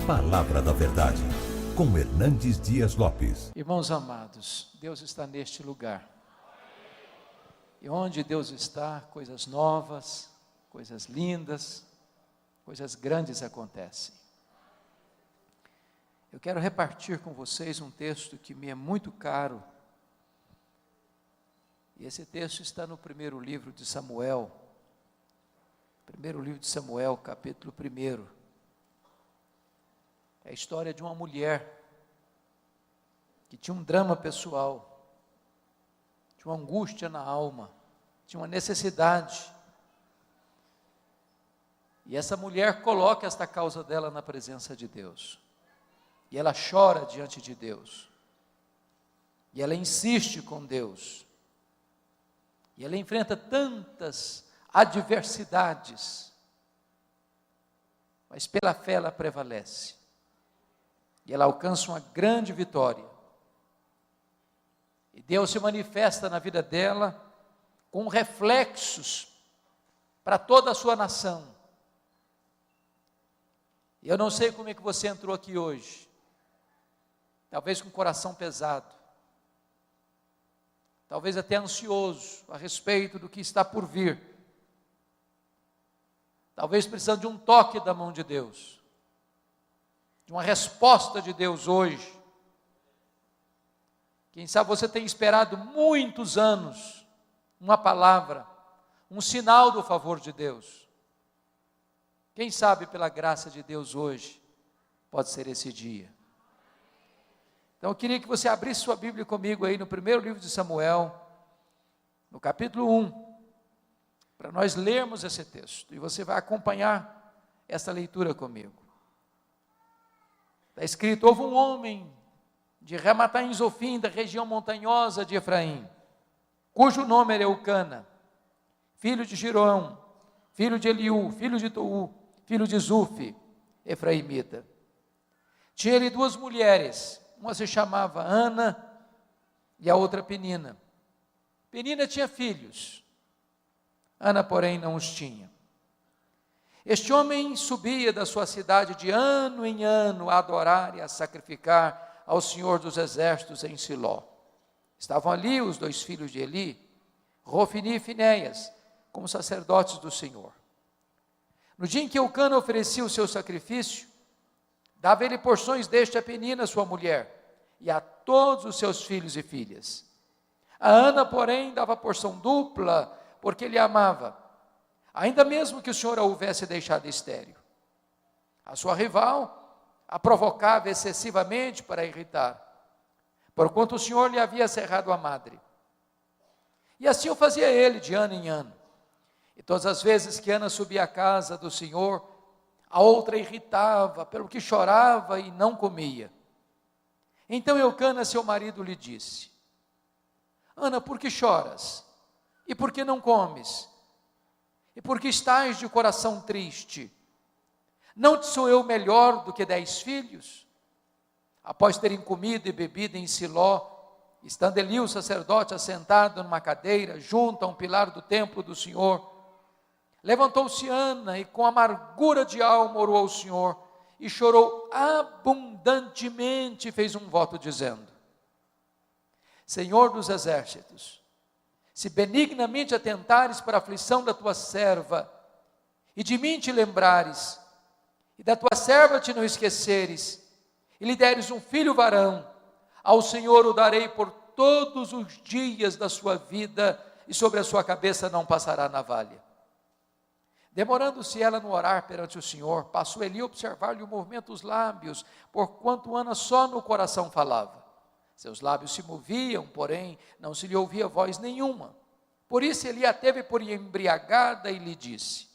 Palavra da Verdade, com Hernandes Dias Lopes. Irmãos amados, Deus está neste lugar. E onde Deus está, coisas novas, coisas lindas, coisas grandes acontecem. Eu quero repartir com vocês um texto que me é muito caro. E esse texto está no primeiro livro de Samuel. Primeiro livro de Samuel, capítulo 1. É a história de uma mulher que tinha um drama pessoal, tinha uma angústia na alma, tinha uma necessidade. E essa mulher coloca esta causa dela na presença de Deus. E ela chora diante de Deus. E ela insiste com Deus. E ela enfrenta tantas adversidades, mas pela fé ela prevalece. E ela alcança uma grande vitória. E Deus se manifesta na vida dela com reflexos para toda a sua nação. E eu não sei como é que você entrou aqui hoje. Talvez com o coração pesado. Talvez até ansioso a respeito do que está por vir. Talvez precisando de um toque da mão de Deus. De uma resposta de Deus hoje. Quem sabe você tem esperado muitos anos uma palavra, um sinal do favor de Deus. Quem sabe pela graça de Deus hoje pode ser esse dia. Então eu queria que você abrisse sua Bíblia comigo aí no primeiro livro de Samuel, no capítulo 1, para nós lermos esse texto, e você vai acompanhar essa leitura comigo. Está escrito: houve um homem de Ramataim Zofim, da região montanhosa de Efraim, cujo nome era Eucana, filho de Giroão, filho de Eliú, filho de Tou, filho de Zufi, efraimita. Tinha ele duas mulheres, uma se chamava Ana e a outra Penina. Penina tinha filhos, Ana, porém, não os tinha. Este homem subia da sua cidade de ano em ano a adorar e a sacrificar ao Senhor dos Exércitos em Siló. Estavam ali os dois filhos de Eli, Rofini e Finéias, como sacerdotes do Senhor. No dia em que Eucana oferecia o seu sacrifício, dava ele porções deste a Penina, sua mulher, e a todos os seus filhos e filhas. A Ana, porém, dava porção dupla, porque ele a amava, ainda mesmo que o Senhor a houvesse deixado estéril. A sua rival a provocava excessivamente para irritar, porquanto o Senhor lhe havia cerrado a madre. E assim o fazia ele de ano em ano. E todas as vezes que Ana subia à casa do Senhor, a outra irritava, pelo que chorava e não comia. Então Eucana, seu marido, lhe disse: Ana, por que choras? E por que não comes? E por que estás de coração triste? Não te sou eu melhor do que 10 filhos? Após terem comido e bebido em Siló, estando Eli o sacerdote assentado numa cadeira, junto a um pilar do templo do Senhor, levantou-se Ana e com amargura de alma orou ao Senhor, e chorou abundantemente, e fez um voto dizendo: Senhor dos exércitos, se benignamente atentares para a aflição da tua serva, e de mim te lembrares, e da tua serva te não esqueceres, e lhe deres um filho varão, ao Senhor o darei por todos os dias da sua vida, e sobre a sua cabeça não passará navalha. Demorando-se ela no orar perante o Senhor, passou Eli a observar-lhe o movimento dos lábios, porquanto Ana só no coração falava. Seus lábios se moviam, porém não se lhe ouvia voz nenhuma. Por isso Eli a teve por embriagada e lhe disse: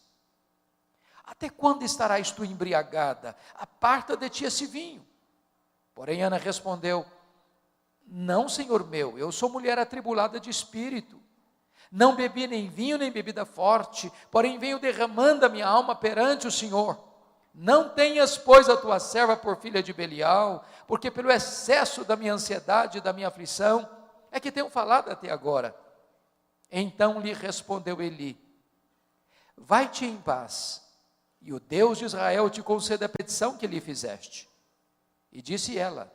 Até quando estarás tu embriagada? Aparta de ti esse vinho. Porém Ana respondeu: Não, Senhor meu, eu sou mulher atribulada de espírito. Não bebi nem vinho nem bebida forte, porém venho derramando a minha alma perante o Senhor. Não tenhas, pois, a tua serva por filha de Belial, porque pelo excesso da minha ansiedade e da minha aflição é que tenho falado até agora. Então lhe respondeu Eli: Vai-te em paz, e o Deus de Israel te conceda a petição que lhe fizeste. E disse ela: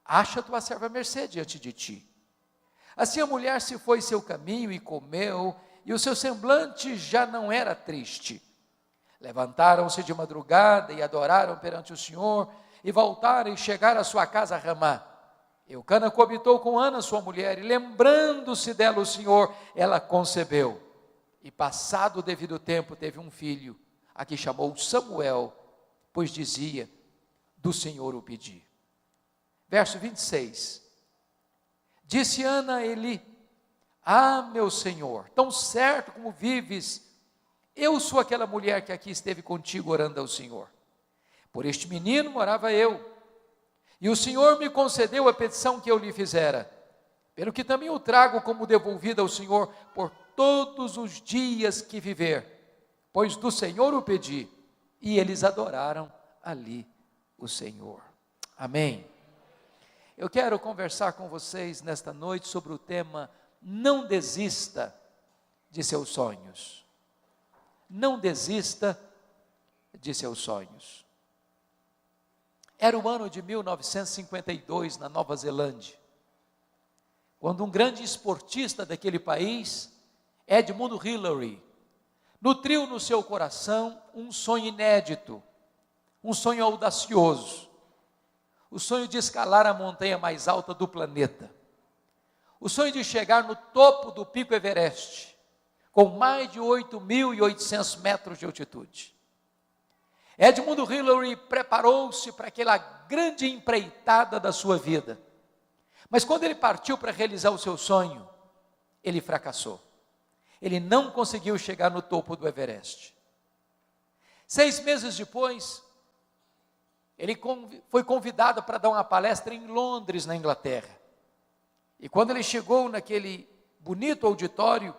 acha tua serva mercê diante de ti. Assim a mulher se foi seu caminho e comeu, e o seu semblante já não era triste. Levantaram-se de madrugada e adoraram perante o Senhor, e voltaram e chegaram à sua casa a Ramá. Eucana coabitou com Ana, sua mulher, e lembrando-se dela o Senhor, ela concebeu. E passado o devido tempo teve um filho, a que chamou Samuel, pois dizia: do Senhor o pedi. Verso 26. Disse Ana a Eli: ah, meu Senhor, tão certo como vives, eu sou aquela mulher que aqui esteve contigo orando ao Senhor. Por este menino morava eu, e o Senhor me concedeu a petição que eu lhe fizera, pelo que também o trago como devolvida ao Senhor por todos os dias que viver, pois do Senhor o pedi. E eles adoraram ali o Senhor. Amém. Eu quero conversar com vocês nesta noite sobre o tema: não desista de seus sonhos. Não desista de seus sonhos. Era o ano de 1952 na Nova Zelândia, quando um grande esportista daquele país, Edmund Hillary, nutriu no seu coração um sonho inédito, um sonho audacioso, o sonho de escalar a montanha mais alta do planeta, o sonho de chegar no topo do Pico Everest, com mais de 8.800 metros de altitude. Edmund Hillary preparou-se para aquela grande empreitada da sua vida, mas quando ele partiu para realizar o seu sonho, ele fracassou. Ele não conseguiu chegar no topo do Everest. 6 meses depois, ele foi convidado para dar uma palestra em Londres, na Inglaterra. E quando ele chegou naquele bonito auditório,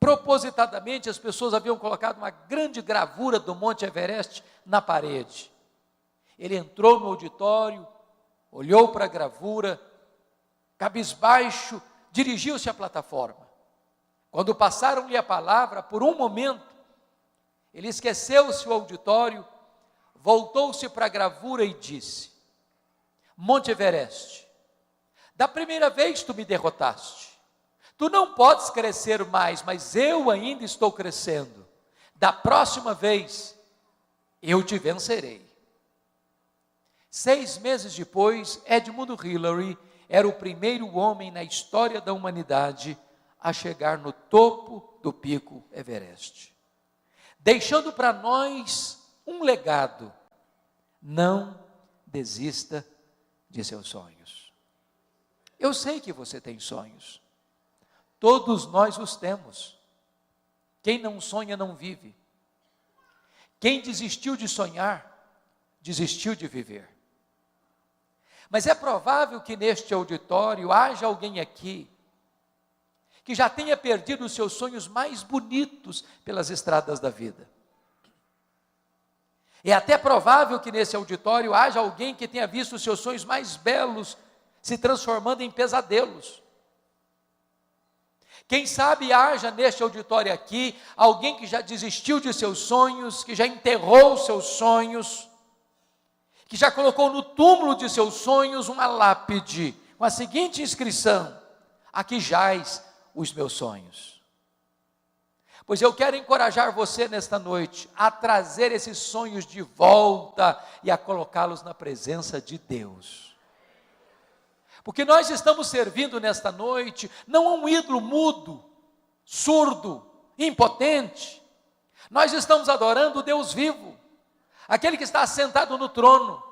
propositadamente as pessoas haviam colocado uma grande gravura do Monte Everest na parede. Ele entrou no auditório, olhou para a gravura, cabisbaixo, dirigiu-se à plataforma. Quando passaram-lhe a palavra, por um momento, ele esqueceu-se o auditório, voltou-se para a gravura e disse: Monte Everest, da primeira vez tu me derrotaste. Tu não podes crescer mais, mas eu ainda estou crescendo. Da próxima vez, eu te vencerei. 6 meses depois, Edmund Hillary era o primeiro homem na história da humanidade a chegar no topo do Pico Everest, deixando para nós um legado: não desista de seus sonhos. Eu sei que você tem sonhos, todos nós os temos. Quem não sonha não vive. Quem desistiu de sonhar, desistiu de viver. Mas é provável que neste auditório haja alguém aqui que já tenha perdido os seus sonhos mais bonitos pelas estradas da vida. É até provável que nesse auditório haja alguém que tenha visto os seus sonhos mais belos se transformando em pesadelos. Quem sabe haja neste auditório aqui alguém que já desistiu de seus sonhos, que já enterrou seus sonhos, que já colocou no túmulo de seus sonhos uma lápide com a seguinte inscrição: aqui jaz os meus sonhos. Pois eu quero encorajar você nesta noite a trazer esses sonhos de volta e a colocá-los na presença de Deus. Porque nós estamos servindo nesta noite não a um ídolo mudo, surdo, impotente. Nós estamos adorando o Deus vivo, aquele que está assentado no trono,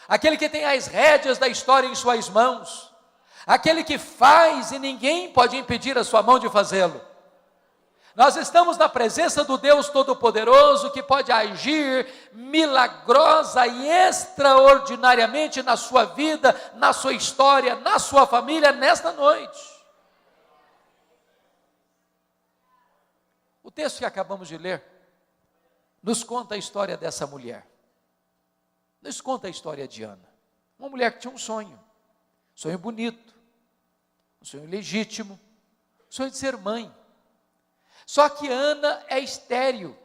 aquele que tem as rédeas da história em suas mãos, aquele que faz e ninguém pode impedir a sua mão de fazê-lo. Nós estamos na presença do Deus Todo-Poderoso, que pode agir milagrosa e extraordinariamente na sua vida, na sua história, na sua família, nesta noite. O texto que acabamos de ler nos conta a história dessa mulher. Nos conta a história de Ana. Uma mulher que tinha um sonho bonito, um sonho legítimo, um sonho de ser mãe. Só que Ana é estéril,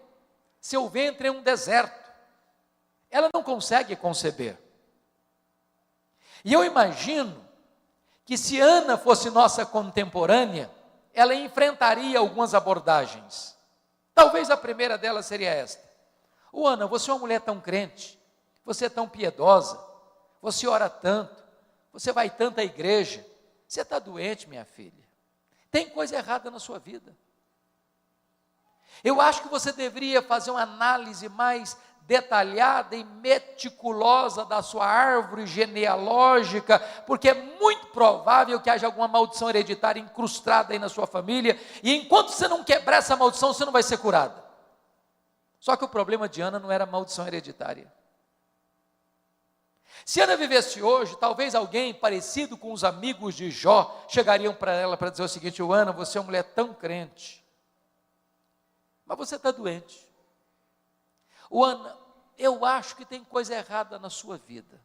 seu ventre é um deserto, ela não consegue conceber. E eu imagino que se Ana fosse nossa contemporânea, ela enfrentaria algumas abordagens. Talvez a primeira delas seria esta: Ana, você é uma mulher tão crente, você é tão piedosa, você ora tanto, você vai tanto à igreja, você está doente, minha filha, tem coisa errada na sua vida. Eu acho que você deveria fazer uma análise mais detalhada e meticulosa da sua árvore genealógica, porque é muito provável que haja alguma maldição hereditária incrustada aí na sua família, e enquanto você não quebrar essa maldição, você não vai ser curada. Só que o problema de Ana não era maldição hereditária. Se Ana vivesse hoje, talvez alguém parecido com os amigos de Jó, chegariam para ela para dizer o seguinte: Ana, você é uma mulher tão crente, mas você está doente. Ana, eu acho que tem coisa errada na sua vida.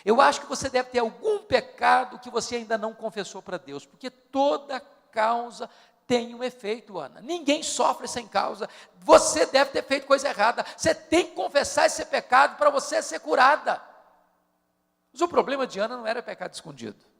Eu acho que você deve ter algum pecado que você ainda não confessou para Deus, porque toda causa tem um efeito, Ana. Ninguém sofre sem causa. Você deve ter feito coisa errada. Você tem que confessar esse pecado para você ser curada. Mas o problema de Ana não era pecado escondido.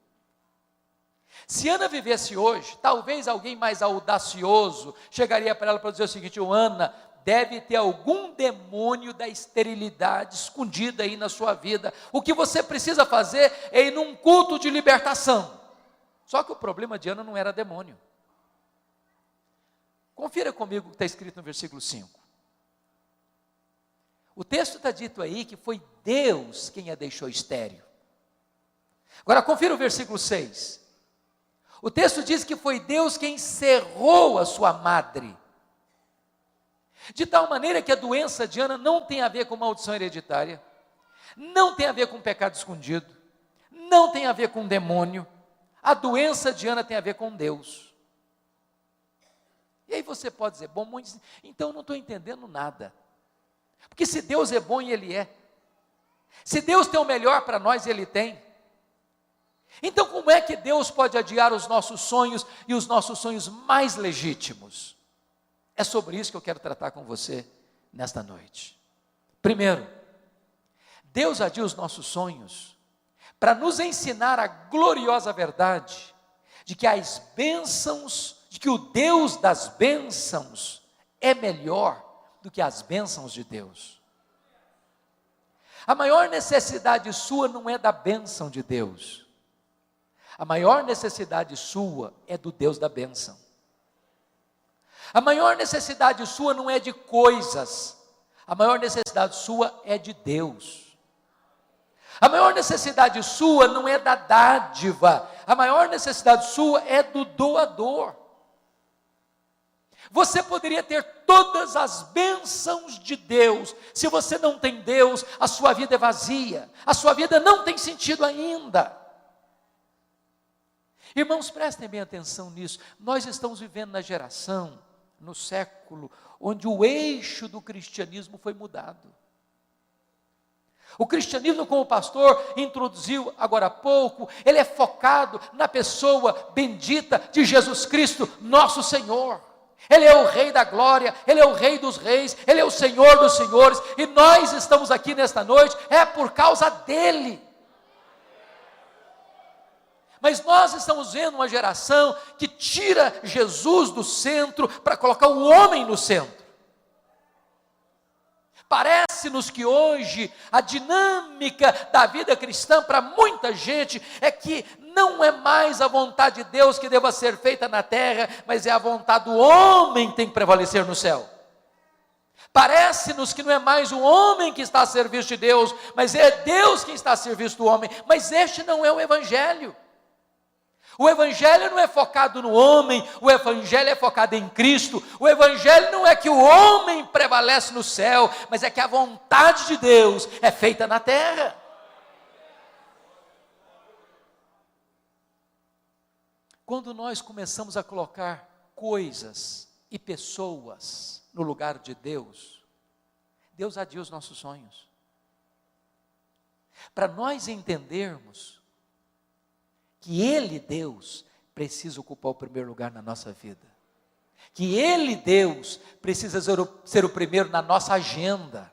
Se Ana vivesse hoje, talvez alguém mais audacioso chegaria para ela para dizer o seguinte: Ana, deve ter algum demônio da esterilidade escondido aí na sua vida. O que você precisa fazer é ir num culto de libertação. Só que o problema de Ana não era demônio. Confira comigo o que está escrito no versículo 5. O texto está dito aí que foi Deus quem a deixou estéril. Agora confira o versículo 6. O texto diz que foi Deus quem cerrou a sua madre. De tal maneira que a doença de Ana não tem a ver com maldição hereditária, não tem a ver com pecado escondido, não tem a ver com demônio. A doença de Ana tem a ver com Deus. E aí você pode dizer: bom, então eu não estou entendendo nada. Porque se Deus é bom, e Ele é. Se Deus tem o melhor para nós, Ele tem. Então como é que Deus pode adiar os nossos sonhos e os nossos sonhos mais legítimos? É sobre isso que eu quero tratar com você nesta noite. Primeiro, Deus adia os nossos sonhos para nos ensinar a gloriosa verdade de que as bênçãos, de que o Deus das bênçãos é melhor do que as bênçãos de Deus. A maior necessidade sua não é da bênção de Deus. A maior necessidade sua é do Deus da bênção. A maior necessidade sua não é de coisas. A maior necessidade sua é de Deus. A maior necessidade sua não é da dádiva. A maior necessidade sua é do doador. Você poderia ter todas as bênçãos de Deus. Se você não tem Deus, a sua vida é vazia. A sua vida não tem sentido ainda. Irmãos, prestem bem atenção nisso. Nós estamos vivendo na geração, no século, onde o eixo do cristianismo foi mudado. O cristianismo, como o pastor introduziu agora há pouco, ele é focado na pessoa bendita de Jesus Cristo, nosso Senhor. Ele é o Rei da glória, Ele é o Rei dos reis, Ele é o Senhor dos senhores, e nós estamos aqui nesta noite, é por causa dEle. Mas nós estamos vendo uma geração que tira Jesus do centro para colocar o homem no centro. Parece-nos que hoje a dinâmica da vida cristã para muita gente é que não é mais a vontade de Deus que deva ser feita na terra, mas é a vontade do homem que tem que prevalecer no céu. Parece-nos que não é mais o homem que está a serviço de Deus, mas é Deus quem está a serviço do homem. Mas este não é o Evangelho. O Evangelho não é focado no homem, o Evangelho é focado em Cristo. O Evangelho não é que o homem prevalece no céu, mas é que a vontade de Deus é feita na terra. Quando nós começamos a colocar coisas e pessoas no lugar de Deus, Deus adia os nossos sonhos. Para nós entendermos que Ele, Deus, precisa ocupar o primeiro lugar na nossa vida. que Ele, Deus, precisa ser o primeiro na nossa agenda.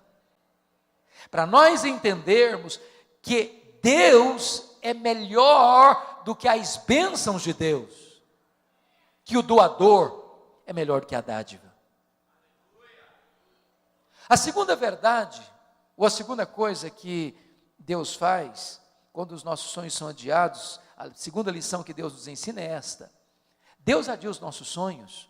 Para nós entendermos que Deus é melhor do que as bênçãos de Deus, que o doador é melhor do que a dádiva. A segunda verdade, ou a segunda coisa que Deus faz, quando os nossos sonhos são adiados, a segunda lição que Deus nos ensina é esta: Deus adia os nossos sonhos,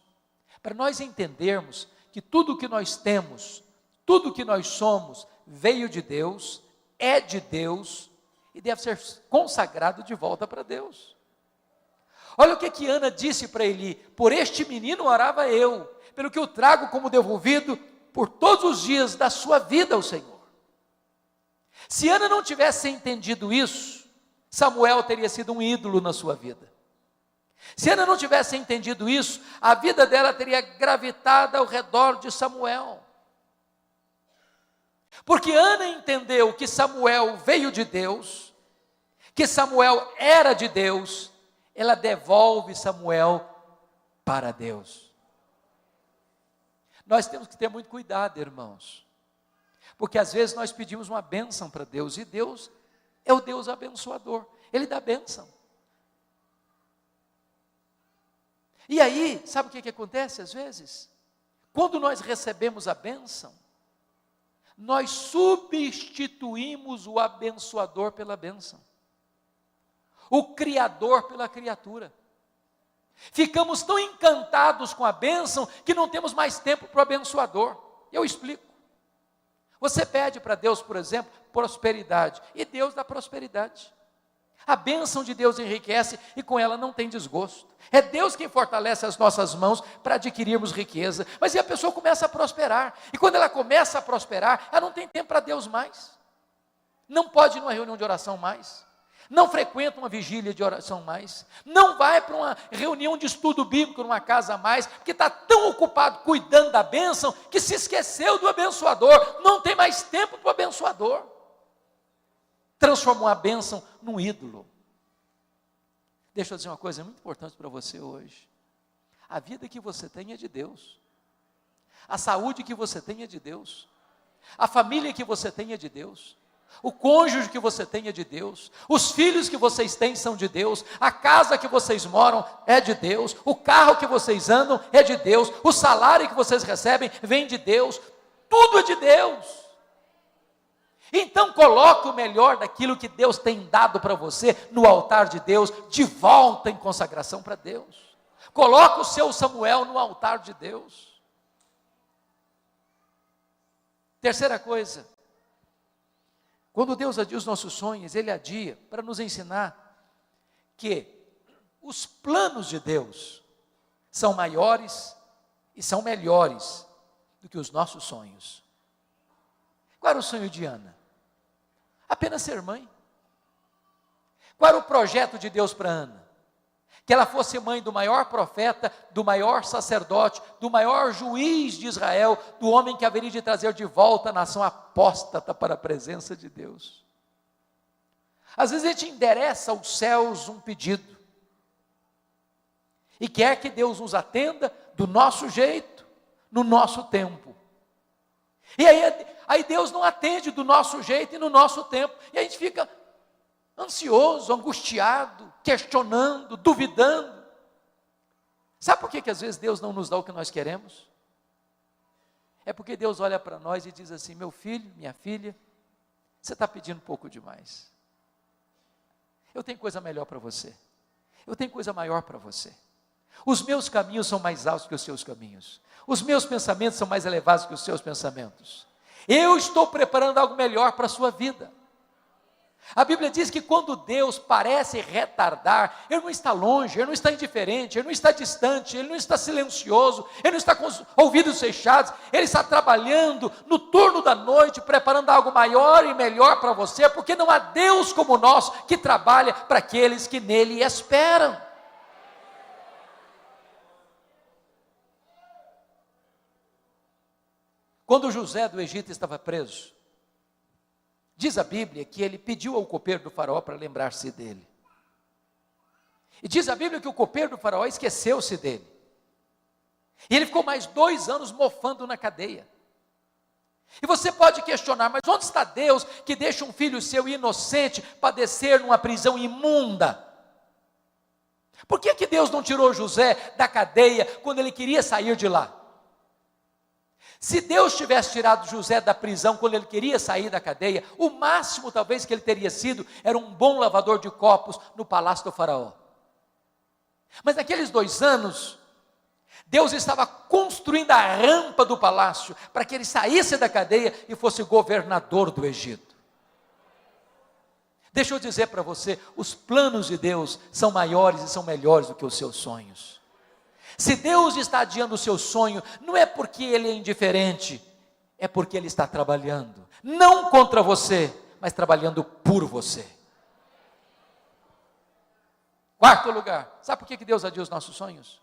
para nós entendermos que tudo o que nós temos, tudo o que nós somos, veio de Deus, é de Deus, e deve ser consagrado de volta para Deus. Olha o que Ana disse para Eli: por este menino orava eu, pelo que o trago como devolvido, por todos os dias da sua vida ao Senhor. Se Ana não tivesse entendido isso, Samuel teria sido um ídolo na sua vida. Se Ana não tivesse entendido isso, a vida dela teria gravitado ao redor de Samuel. Porque Ana entendeu que Samuel veio de Deus, que Samuel era de Deus, ela devolve Samuel para Deus. Nós temos que ter muito cuidado, irmãos, porque às vezes nós pedimos uma bênção para Deus, e Deus é o Deus abençoador, Ele dá bênção. E aí, sabe o que acontece às vezes? Quando nós recebemos a bênção, nós substituímos o abençoador pela bênção, o Criador pela criatura. Ficamos tão encantados com a bênção que não temos mais tempo para o abençoador. Eu explico. Você pede para Deus, por exemplo, prosperidade, e Deus dá prosperidade. A bênção de Deus enriquece e com ela não tem desgosto. É Deus quem fortalece as nossas mãos para adquirirmos riqueza. Mas e a pessoa começa a prosperar, e quando ela começa a prosperar, ela não tem tempo para Deus mais. Não pode ir numa reunião de oração mais. Não frequenta uma vigília de oração mais, não vai para uma reunião de estudo bíblico numa casa mais, porque está tão ocupado cuidando da bênção, que se esqueceu do abençoador, não tem mais tempo para o abençoador. Transformou a bênção num ídolo. Deixa eu dizer uma coisa muito importante para você hoje: a vida que você tem é de Deus, a saúde que você tem é de Deus, a família que você tem é de Deus, o cônjuge que você tem é de Deus, os filhos que vocês têm são de Deus, a casa que vocês moram é de Deus, o carro que vocês andam é de Deus, o salário que vocês recebem vem de Deus, tudo é de Deus. Então coloque o melhor daquilo que Deus tem dado para você no altar de Deus, de volta em consagração para Deus. Coloque o seu Samuel no altar de Deus. Terceira coisa, quando Deus adia os nossos sonhos, Ele adia para nos ensinar que os planos de Deus são maiores e são melhores do que os nossos sonhos. Qual era o sonho de Ana? Apenas ser mãe. Qual era o projeto de Deus para Ana? Que ela fosse mãe do maior profeta, do maior sacerdote, do maior juiz de Israel, do homem que haveria de trazer de volta a nação apóstata para a presença de Deus. Às vezes a gente endereça aos céus um pedido, e quer que Deus nos atenda do nosso jeito, no nosso tempo. E aí Deus não atende do nosso jeito e no nosso tempo, e a gente fica ansioso, angustiado, questionando, duvidando. Sabe por que às vezes Deus não nos dá o que nós queremos? É porque Deus olha para nós e diz assim: meu filho, minha filha, você está pedindo um pouco demais. Eu tenho coisa melhor para você, eu tenho coisa maior para você. Os meus caminhos são mais altos que os seus caminhos, os meus pensamentos são mais elevados que os seus pensamentos. Eu estou preparando algo melhor para a sua vida. A Bíblia diz que quando Deus parece retardar, Ele não está longe, Ele não está indiferente, Ele não está distante, Ele não está silencioso, Ele não está com os ouvidos fechados, Ele está trabalhando no turno da noite, preparando algo maior e melhor para você, porque não há Deus como o nosso, que trabalha para aqueles que nele esperam. Quando José do Egito estava preso, diz a Bíblia que ele pediu ao copeiro do faraó para lembrar-se dele. E diz a Bíblia que o copeiro do faraó esqueceu-se dele. E ele ficou mais 2 anos mofando na cadeia. E você pode questionar, mas onde está Deus que deixa um filho seu inocente padecer numa prisão imunda? Por que Deus não tirou José da cadeia quando ele queria sair de lá? Se Deus tivesse tirado José da prisão quando ele queria sair da cadeia, o máximo talvez que ele teria sido era um bom lavador de copos no palácio do faraó. Mas naqueles 2 anos, Deus estava construindo a rampa do palácio para que ele saísse da cadeia e fosse governador do Egito. Deixa eu dizer para você, os planos de Deus são maiores e são melhores do que os seus sonhos. Se Deus está adiando o seu sonho, não é porque Ele é indiferente, é porque Ele está trabalhando, não contra você, mas trabalhando por você. 4º lugar, sabe por que Deus adia os nossos sonhos?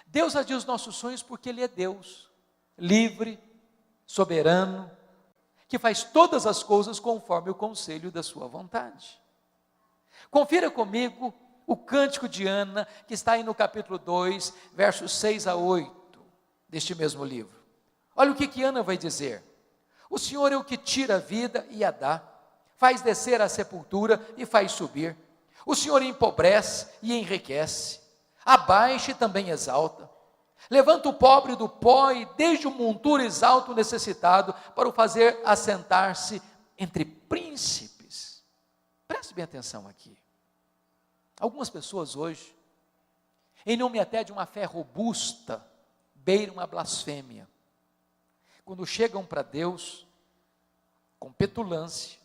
Deus adia os nossos sonhos porque Ele é Deus, livre, soberano, que faz todas as coisas conforme o conselho da sua vontade. Confira comigo o cântico de Ana, que está aí no capítulo 2, versos 6 a 8, deste mesmo livro. Olha o que Ana vai dizer. O Senhor é o que tira a vida e a dá, faz descer a sepultura e faz subir. O Senhor empobrece e enriquece, abaixa e também exalta. Levanta o pobre do pó e desde o monturo exalta o necessitado, para o fazer assentar-se entre príncipes. Preste bem atenção aqui. Algumas pessoas hoje, em nome até de uma fé robusta, beiram uma blasfêmia. Quando chegam para Deus, com petulância,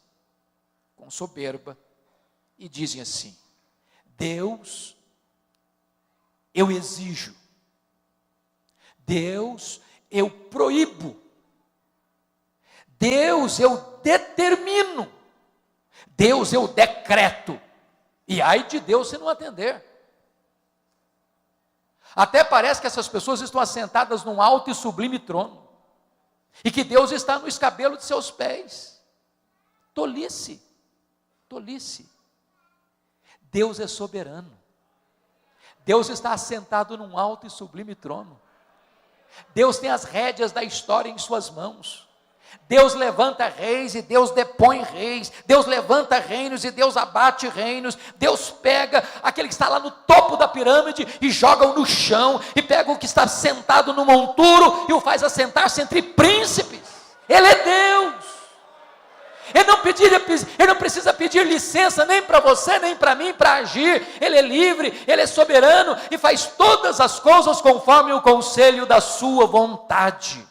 com soberba, e dizem assim: Deus, eu exijo. Deus, eu proíbo. Deus, eu determino. Deus, eu decreto. E ai de Deus se não atender. Até parece que essas pessoas estão assentadas num alto e sublime trono, e que Deus está no escabelo de seus pés. Tolice, tolice. Deus é soberano. Deus está assentado num alto e sublime trono. Deus tem as rédeas da história em suas mãos. Deus levanta reis e Deus depõe reis. Deus levanta reinos e Deus abate reinos. Deus pega aquele que está lá no topo da pirâmide e joga-o no chão, e pega o que está sentado no monturo e o faz assentar-se entre príncipes. Ele é Deus. Ele não precisa pedir licença nem para você, nem para mim, para agir. Ele é livre, Ele é soberano e faz todas as coisas conforme o conselho da sua vontade.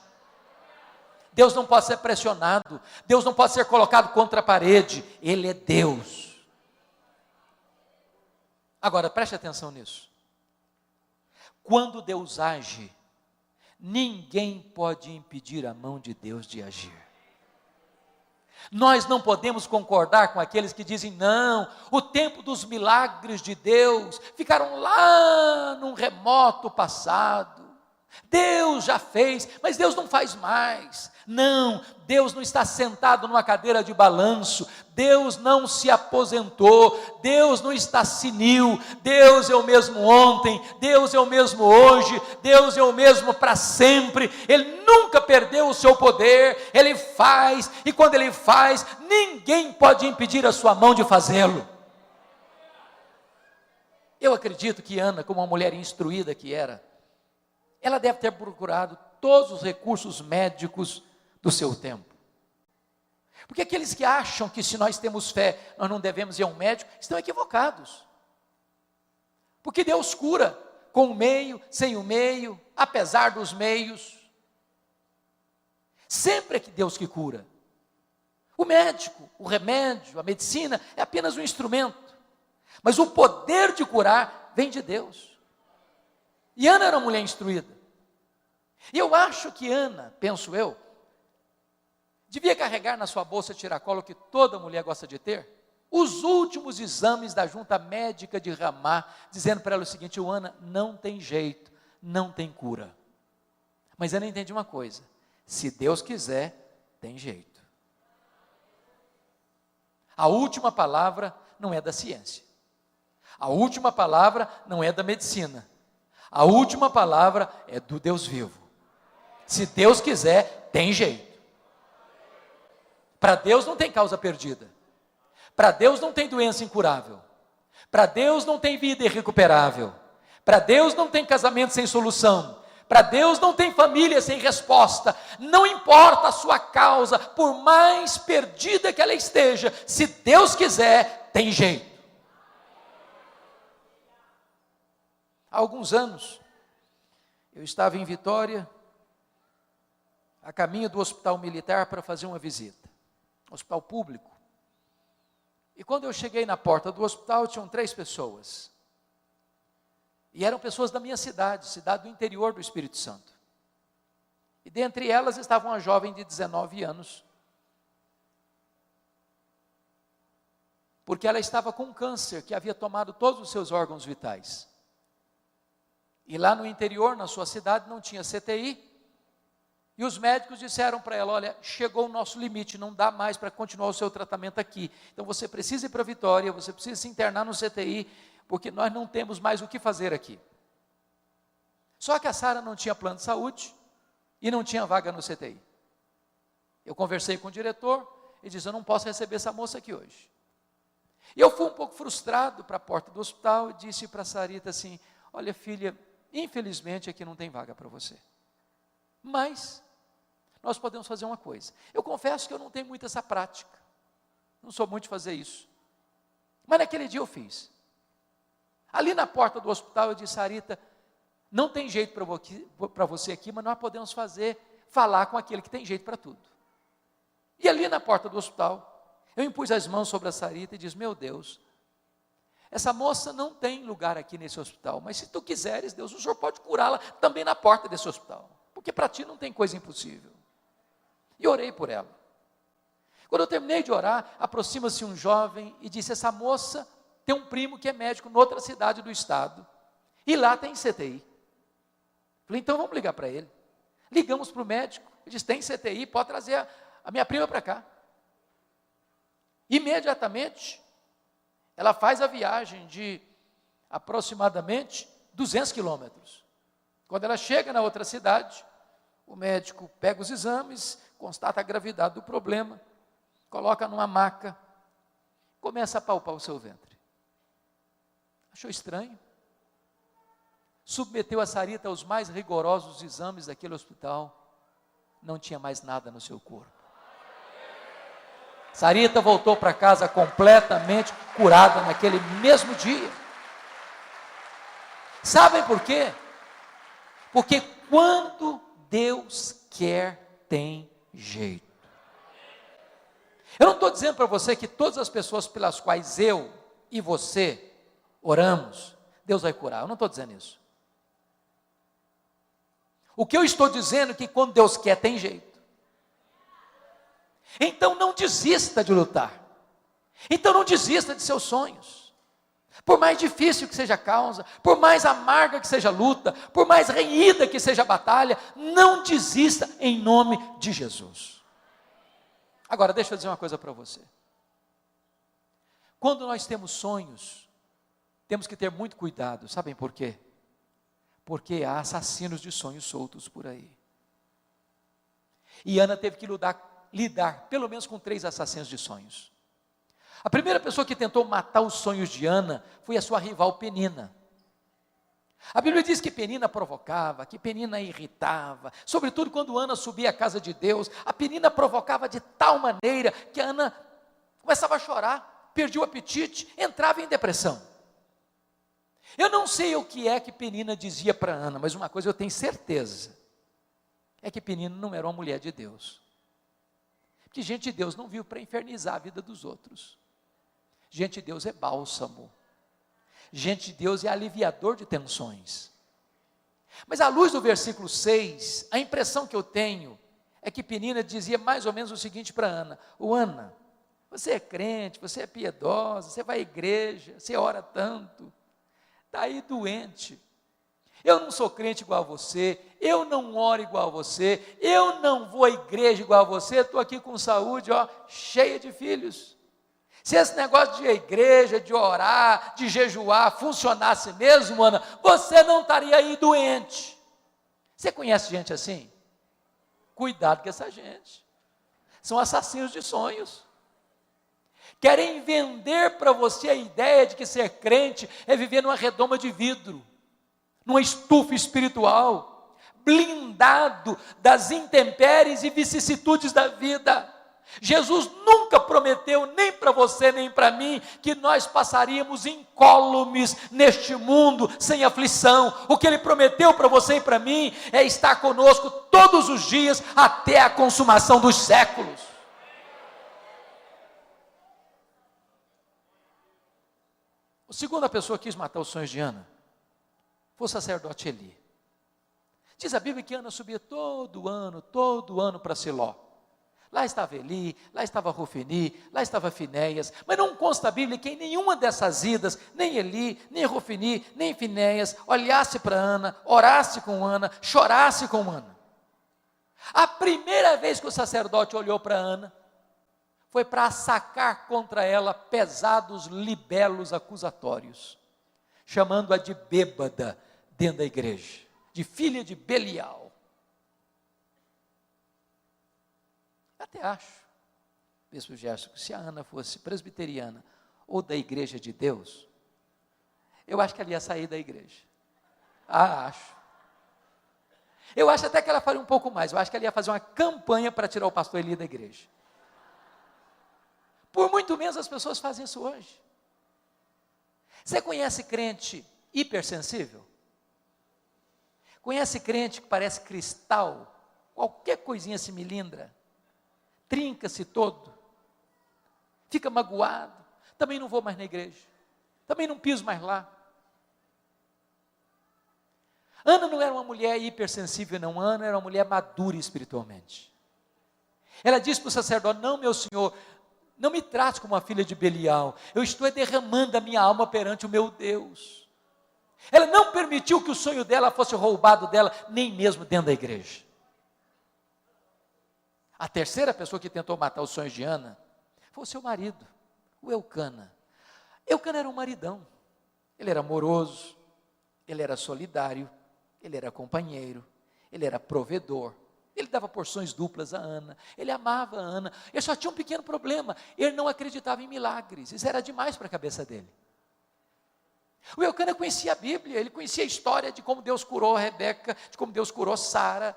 Deus não pode ser pressionado, Deus não pode ser colocado contra a parede. Ele é Deus. Agora, preste atenção nisso. Quando Deus age, ninguém pode impedir a mão de Deus de agir. Nós não podemos concordar com aqueles que dizem: não, o tempo dos milagres de Deus ficaram lá num remoto passado. Deus já fez, mas Deus não faz mais. Não, Deus não está sentado numa cadeira de balanço. Deus não se aposentou. Deus não está senil. Deus é o mesmo ontem, Deus é o mesmo hoje, Deus é o mesmo para sempre. Ele nunca perdeu o seu poder. Ele faz, e quando Ele faz, ninguém pode impedir a sua mão de fazê-lo. Eu acredito que Ana, como uma mulher instruída que era, ela deve ter procurado todos os recursos médicos do seu tempo. Porque aqueles que acham que se nós temos fé, nós não devemos ir a um médico, estão equivocados. Porque Deus cura com o meio, sem o meio, apesar dos meios. Sempre é que Deus que cura. O médico, o remédio, a medicina é apenas um instrumento. Mas o poder de curar vem de Deus. E Ana era uma mulher instruída. E eu acho que Ana, penso eu, devia carregar na sua bolsa tiracolo, que toda mulher gosta de ter, os últimos exames da junta médica de Ramá, dizendo para ela o seguinte: Ana, não tem jeito, não tem cura. Mas Ana entende uma coisa: se Deus quiser, tem jeito. A última palavra não é da ciência. A última palavra não é da medicina. A última palavra é do Deus vivo. Se Deus quiser, tem jeito. Para Deus não tem causa perdida. Para Deus não tem doença incurável. Para Deus não tem vida irrecuperável. Para Deus não tem casamento sem solução. Para Deus não tem família sem resposta. Não importa a sua causa, por mais perdida que ela esteja, se Deus quiser, tem jeito. Há alguns anos, eu estava em Vitória, a caminho do hospital militar para fazer uma visita, hospital público. E quando eu cheguei na porta do hospital, tinham 3 pessoas. E eram pessoas da minha cidade, cidade do interior do Espírito Santo. E dentre elas estava uma jovem de 19 anos, porque ela estava com um câncer que havia tomado todos os seus órgãos vitais. E lá no interior, na sua cidade, não tinha CTI, e os médicos disseram para ela: olha, chegou o nosso limite, não dá mais para continuar o seu tratamento aqui, então você precisa ir para Vitória, você precisa se internar no CTI, porque nós não temos mais o que fazer aqui. Só que a Sara não tinha plano de saúde, e não tinha vaga no CTI. Eu conversei com o diretor, e disse: eu não posso receber essa moça aqui hoje. E eu fui um pouco frustrado para a porta do hospital, e disse para a Sarita assim: olha filha, infelizmente aqui não tem vaga para você. Mas nós podemos fazer uma coisa. Eu confesso que eu não tenho muito essa prática. Não sou muito de fazer isso. Mas naquele dia eu fiz. Ali na porta do hospital eu disse: Sarita, não tem jeito para você aqui, mas nós podemos falar com aquele que tem jeito para tudo. E ali na porta do hospital, eu impus as mãos sobre a Sarita e disse: meu Deus, essa moça não tem lugar aqui nesse hospital, mas se tu quiseres, Deus, o Senhor pode curá-la também na porta desse hospital, porque para ti não tem coisa impossível. E orei por ela. Quando eu terminei de orar, aproxima-se um jovem e disse: essa moça tem um primo que é médico em outra cidade do estado, e lá tem CTI. Falei: então vamos ligar para ele. Ligamos para o médico, ele disse: tem CTI, pode trazer a minha prima para cá. Imediatamente, ela faz a viagem de aproximadamente 200 quilômetros. Quando ela chega na outra cidade, o médico pega os exames, constata a gravidade do problema, coloca numa maca, começa a palpar o seu ventre. Achou estranho? Submeteu a Sarita aos mais rigorosos exames daquele hospital, não tinha mais nada no seu corpo. Sarita voltou para casa completamente curada naquele mesmo dia. Sabem por quê? Porque quando Deus quer, tem jeito. Eu não estou dizendo para você que todas as pessoas pelas quais eu e você oramos, Deus vai curar. Eu não estou dizendo isso. O que eu estou dizendo é que quando Deus quer, tem jeito. Então não desista de lutar. Então não desista de seus sonhos. Por mais difícil que seja a causa, por mais amarga que seja a luta, por mais renhida que seja a batalha, não desista em nome de Jesus. Agora deixa eu dizer uma coisa para você. Quando nós temos sonhos, temos que ter muito cuidado. Sabem por quê? Porque há assassinos de sonhos soltos por aí. E Ana teve que lidar pelo menos com 3 assassinos de sonhos. A primeira pessoa que tentou matar os sonhos de Ana foi a sua rival Penina. A Bíblia diz que Penina provocava, que Penina irritava, sobretudo quando Ana subia à casa de Deus, a Penina provocava de tal maneira que a Ana começava a chorar, perdia o apetite, entrava em depressão. Eu não sei o que é que Penina dizia para Ana, mas uma coisa eu tenho certeza, é que Penina não era uma mulher de Deus. Porque gente de Deus não vive para infernizar a vida dos outros. Gente de Deus é bálsamo. Gente de Deus é aliviador de tensões. Mas à luz do versículo 6, a impressão que eu tenho é que Penina dizia mais ou menos o seguinte para Ana: Ana, você é crente, você é piedosa, você vai à igreja, você ora tanto, está aí doente. Eu não sou crente igual a você, eu não oro igual a você, eu não vou à igreja igual a você, estou aqui com saúde, cheia de filhos. Se esse negócio de igreja, de orar, de jejuar funcionasse mesmo, Ana, você não estaria aí doente. Você conhece gente assim? Cuidado com essa gente. São assassinos de sonhos. Querem vender para você a ideia de que ser crente é viver numa redoma de vidro, numa estufa espiritual, blindado das intempéries e vicissitudes da vida. Jesus nunca prometeu, nem para você, nem para mim, que nós passaríamos incólumes neste mundo, sem aflição. O que Ele prometeu para você e para mim, é estar conosco todos os dias, até a consumação dos séculos. A segunda pessoa que quis matar os sonhos de Ana foi o sacerdote Eli. Diz a Bíblia que Ana subia todo ano para Siló. Lá estava Eli, lá estava Rofini, lá estava Finéias, mas não consta a Bíblia que em nenhuma dessas idas, nem Eli, nem Rofini, nem Finéias, olhasse para Ana, orasse com Ana, chorasse com Ana. A primeira vez que o sacerdote olhou para Ana, foi para sacar contra ela pesados libelos acusatórios, chamando-a de bêbada dentro da igreja, de filha de Belial. Até acho, Bispo Gerson, que se a Ana fosse presbiteriana ou da igreja de Deus, eu acho que ela ia sair da igreja. Acho. Eu acho até que ela faria um pouco mais, eu acho que ela ia fazer uma campanha para tirar o pastor Eli da igreja. Por muito menos as pessoas fazem isso hoje. Você conhece crente hipersensível? Conhece crente que parece cristal? Qualquer coisinha se melindra, trinca-se todo, fica magoado, também não vou mais na igreja, também não piso mais lá. Ana não era uma mulher hipersensível, não. Ana era uma mulher madura espiritualmente. Ela disse para o sacerdote: não, meu senhor, não me trate como uma filha de Belial, eu estou derramando a minha alma perante o meu Deus. Ela não permitiu que o sonho dela fosse roubado dela, nem mesmo dentro da igreja. A terceira pessoa que tentou matar os sonhos de Ana foi o seu marido, o Eucana. Eucana era um maridão, ele era amoroso, ele era solidário, ele era companheiro, ele era provedor. Ele dava porções duplas a Ana, ele amava a Ana. Ele só tinha um pequeno problema: ele não acreditava em milagres. Isso era demais para a cabeça dele. O Eucana conhecia a Bíblia, ele conhecia a história de como Deus curou Rebeca, de como Deus curou Sara.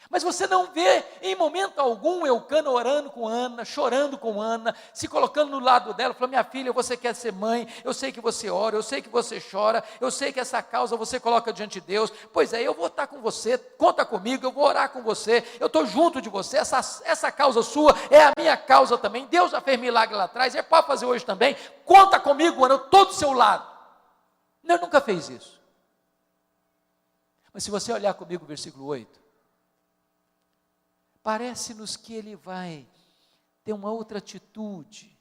Mas você não vê em momento algum Eucana orando com Ana, chorando com Ana, se colocando no lado dela, falando: minha filha, você quer ser mãe, eu sei que você ora, eu sei que você chora, eu sei que essa causa você coloca diante de Deus, pois é, eu vou estar com você, conta comigo, eu vou orar com você, eu estou junto de você, essa causa sua é a minha causa também, Deus já fez milagre lá atrás, ele pode fazer hoje também, conta comigo, Ana, eu estou do seu lado. Ele nunca fez isso. Mas se você olhar comigo o versículo 8, parece-nos que ele vai ter uma outra atitude.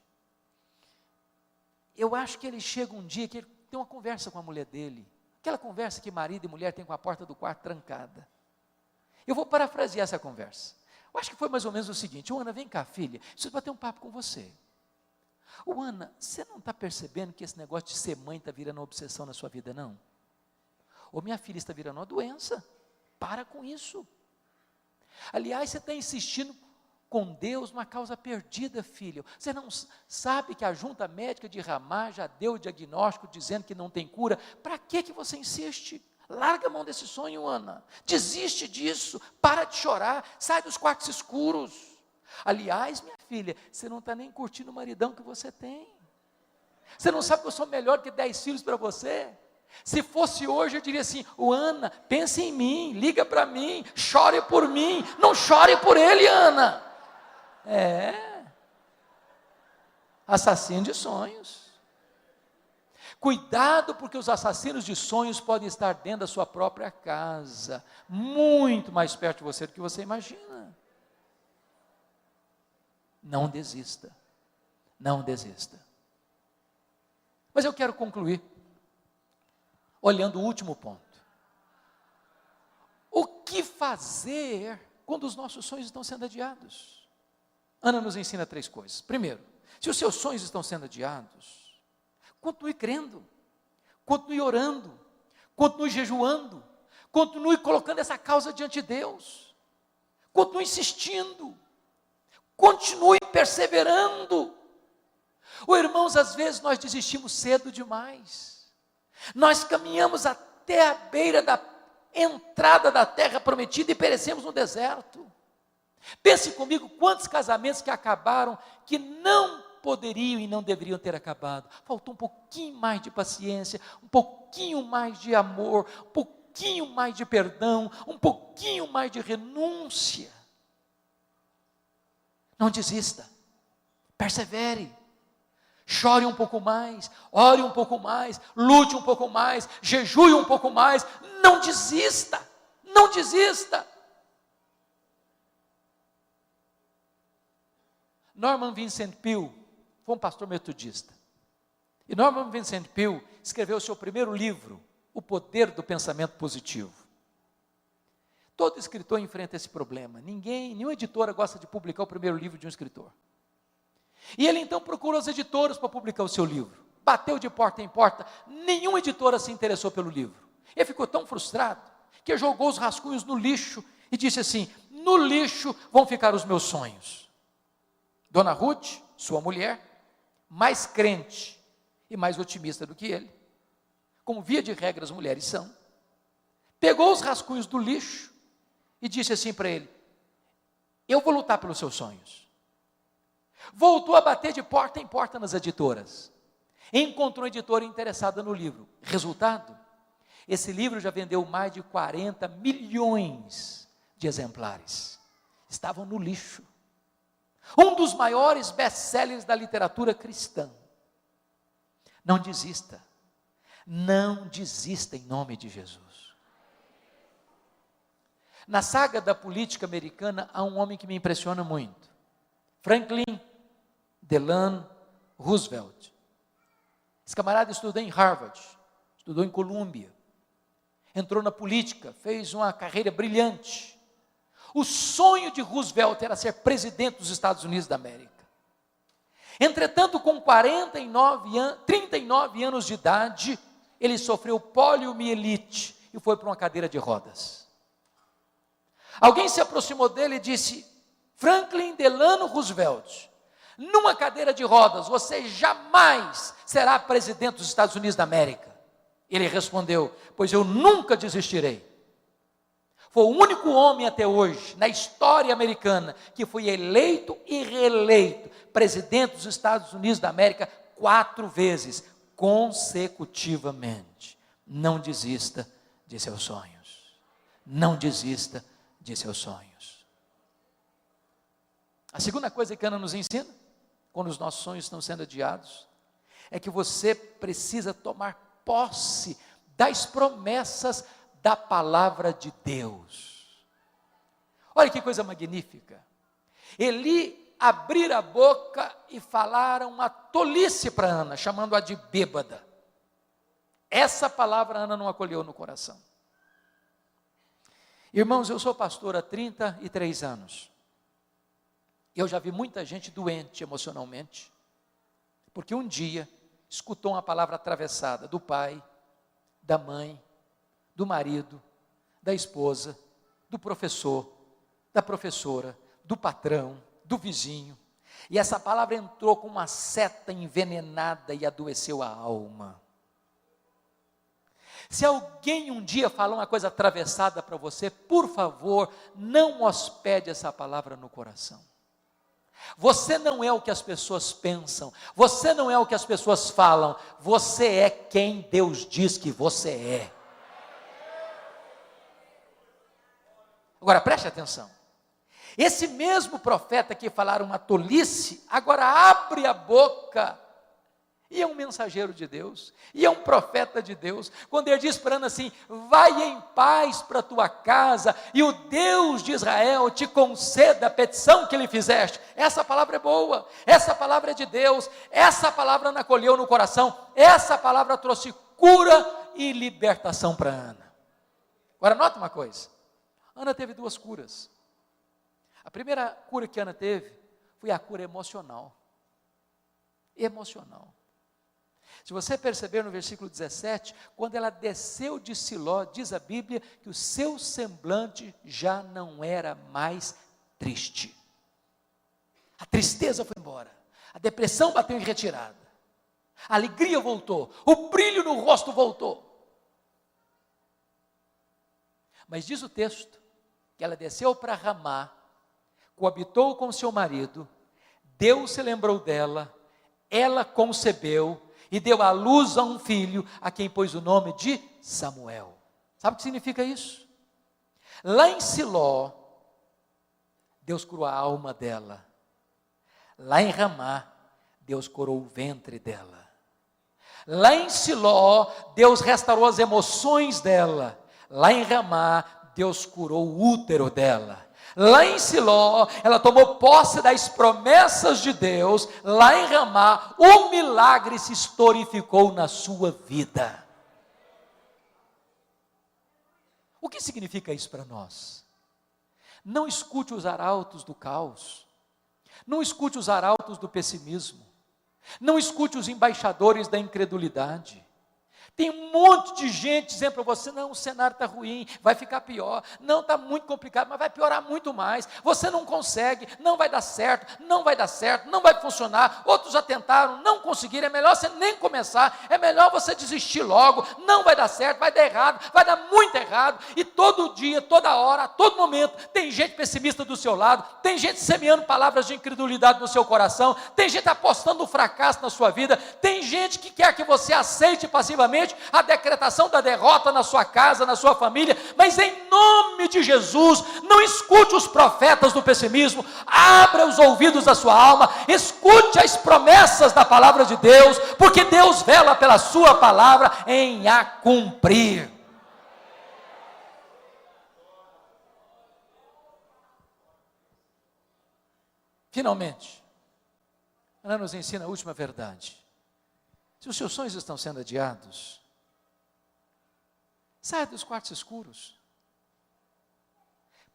Eu acho que ele chega um dia que ele tem uma conversa com a mulher dele, aquela conversa que marido e mulher têm com a porta do quarto trancada. Eu vou parafrasear essa conversa. Eu acho que foi mais ou menos o seguinte: Ana, vem cá, filha, preciso bater um papo com você. Ana, você não está percebendo que esse negócio de ser mãe está virando uma obsessão na sua vida, não? Ou minha filha está virando uma doença, para com isso. Aliás, você está insistindo com Deus numa causa perdida, filho. Você não sabe que a junta médica de Ramá já deu o diagnóstico dizendo que não tem cura? Para que você insiste? Larga a mão desse sonho, Ana. Desiste disso, para de chorar, sai dos quartos escuros. Aliás, minha filha, você não está nem curtindo o maridão que você tem. Você não sabe que eu sou melhor que 10 filhos para você? Se fosse hoje, eu diria assim: Ana, pense em mim, liga para mim, chore por mim, não chore por ele, Ana. Assassino de sonhos. Cuidado, porque os assassinos de sonhos podem estar dentro da sua própria casa, muito mais perto de você do que você imagina. Não desista, não desista. Mas eu quero concluir olhando o último ponto. O que fazer quando os nossos sonhos estão sendo adiados? Ana nos ensina 3 coisas. Primeiro, se os seus sonhos estão sendo adiados, continue crendo, continue orando, continue jejuando, continue colocando essa causa diante de Deus, continue insistindo, continue perseverando. Irmãos, às vezes nós desistimos cedo demais, nós caminhamos até a beira da entrada da terra prometida e perecemos no deserto. Pense comigo, quantos casamentos que acabaram, que não poderiam e não deveriam ter acabado. Faltou um pouquinho mais de paciência, um pouquinho mais de amor, um pouquinho mais de perdão, um pouquinho mais de renúncia. Não desista, persevere, chore um pouco mais, ore um pouco mais, lute um pouco mais, jejue um pouco mais, não desista, não desista. Norman Vincent Peale foi um pastor metodista, e Norman Vincent Peale escreveu o seu primeiro livro, O Poder do Pensamento Positivo. Todo escritor enfrenta esse problema, nenhuma editora gosta de publicar o primeiro livro de um escritor. E ele então procurou as editoras para publicar o seu livro, bateu de porta em porta, nenhuma editora se interessou pelo livro. Ele ficou tão frustrado, que jogou os rascunhos no lixo, e disse assim: no lixo vão ficar os meus sonhos. Dona Ruth, sua mulher, mais crente e mais otimista do que ele, como via de regra as mulheres são, pegou os rascunhos do lixo, e disse assim para ele: eu vou lutar pelos seus sonhos. Voltou a bater de porta em porta nas editoras, encontrou uma editora interessada no livro. Resultado, esse livro já vendeu mais de 40 milhões de exemplares, estavam no lixo, um dos maiores best-sellers da literatura cristã. Não desista em nome de Jesus. Na saga da política americana, há um homem que me impressiona muito, Franklin Delano Roosevelt. Esse camarada estudou em Harvard, estudou em Colômbia, entrou na política, fez uma carreira brilhante. O sonho de Roosevelt era ser presidente dos Estados Unidos da América. Entretanto, com 39 anos de idade, ele sofreu poliomielite e foi para uma cadeira de rodas. Alguém se aproximou dele e disse: Franklin Delano Roosevelt, numa cadeira de rodas, você jamais será presidente dos Estados Unidos da América. Ele respondeu: pois eu nunca desistirei. Foi o único homem até hoje, na história americana, que foi eleito e reeleito presidente dos Estados Unidos da América 4 vezes, consecutivamente. Não desista de seus sonhos. Não desista de seus sonhos. A segunda coisa que Ana nos ensina, quando os nossos sonhos estão sendo adiados, é que você precisa tomar posse das promessas da palavra de Deus. Olha que coisa magnífica. Eli abrir a boca e falar uma tolice para Ana, chamando-a de bêbada. Essa palavra Ana não acolheu no coração. Irmãos, eu sou pastor há 33 anos. Eu já vi muita gente doente emocionalmente, porque um dia escutou uma palavra atravessada do pai, da mãe, do marido, da esposa, do professor, da professora, do patrão, do vizinho, e essa palavra entrou com uma seta envenenada e adoeceu a alma. Se alguém um dia falar uma coisa atravessada para você, por favor, não hospede essa palavra no coração. Você não é o que as pessoas pensam, você não é o que as pessoas falam, você é quem Deus diz que você é. Agora preste atenção, esse mesmo profeta que falaram uma tolice, agora abre a boca, e é um mensageiro de Deus, e é um profeta de Deus, quando ele diz para Ana assim: vai em paz para a tua casa, e o Deus de Israel te conceda a petição que lhe fizeste. Essa palavra é boa, essa palavra é de Deus, essa palavra Ana acolheu no coração, essa palavra trouxe cura e libertação para Ana. Agora nota uma coisa, Ana teve 2 curas. A primeira cura que Ana teve foi a cura emocional. emocional. Se você perceber no versículo 17, quando ela desceu de Siló, diz a Bíblia que o seu semblante já não era mais triste. A tristeza foi embora, a depressão bateu em retirada, a alegria voltou, o brilho no rosto voltou. Mas diz o texto que ela desceu para Ramá, coabitou com seu marido, Deus se lembrou dela, ela concebeu e deu à luz a um filho, a quem pôs o nome de Samuel. Sabe o que significa isso? Lá em Siló, Deus curou a alma dela. Lá em Ramá, Deus curou o ventre dela. Lá em Siló, Deus restaurou as emoções dela. Lá em Ramá, Deus curou o útero dela. Lá em Siló, ela tomou posse das promessas de Deus. Lá em Ramá, o milagre se historificou na sua vida. O que significa isso para nós? Não escute os arautos do caos. Não escute os arautos do pessimismo. Não escute os embaixadores da incredulidade. Tem um monte de gente dizendo para você, não, o cenário está ruim, vai ficar pior, não, está muito complicado, mas vai piorar muito mais, você não consegue, não vai dar certo, não vai funcionar, outros já tentaram, não conseguiram, é melhor você nem começar, é melhor você desistir logo, não vai dar certo, vai dar errado, vai dar muito errado, e todo dia, toda hora, a todo momento, tem gente pessimista do seu lado, tem gente semeando palavras de incredulidade no seu coração, tem gente apostando no fracasso na sua vida, tem gente que quer que você aceite passivamente a decretação da derrota na sua casa, na sua família, mas em nome de Jesus, não escute os profetas do pessimismo, abra os ouvidos da sua alma, escute as promessas da palavra de Deus, porque Deus vela pela sua palavra em a cumprir. Finalmente, Ana nos ensina a última verdade. Se os seus sonhos estão sendo adiados, saia dos quartos escuros.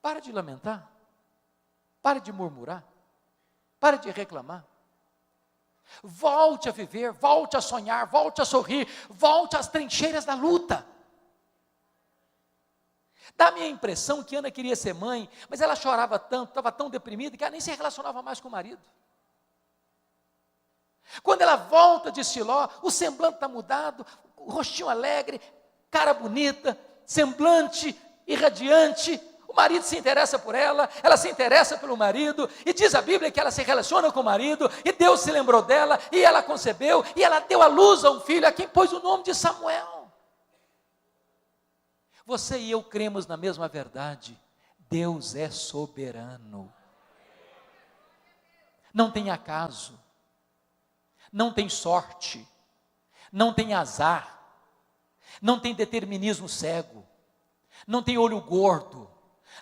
Pare de lamentar. Pare de murmurar. Pare de reclamar. Volte a viver, volte a sonhar, volte a sorrir, volte às trincheiras da luta. Dá-me a impressão que Ana queria ser mãe, mas ela chorava tanto, estava tão deprimida, que ela nem se relacionava mais com o marido. Quando ela volta de Siló, o semblante está mudado, o rostinho alegre, cara bonita, semblante irradiante, o marido se interessa por ela, ela se interessa pelo marido, e diz a Bíblia que ela se relaciona com o marido, e Deus se lembrou dela, e ela concebeu, e ela deu à luz a um filho, a quem pôs o nome de Samuel. Você e eu cremos na mesma verdade, Deus é soberano. Não tem acaso. Não tem sorte, não tem azar, não tem determinismo cego, não tem olho gordo,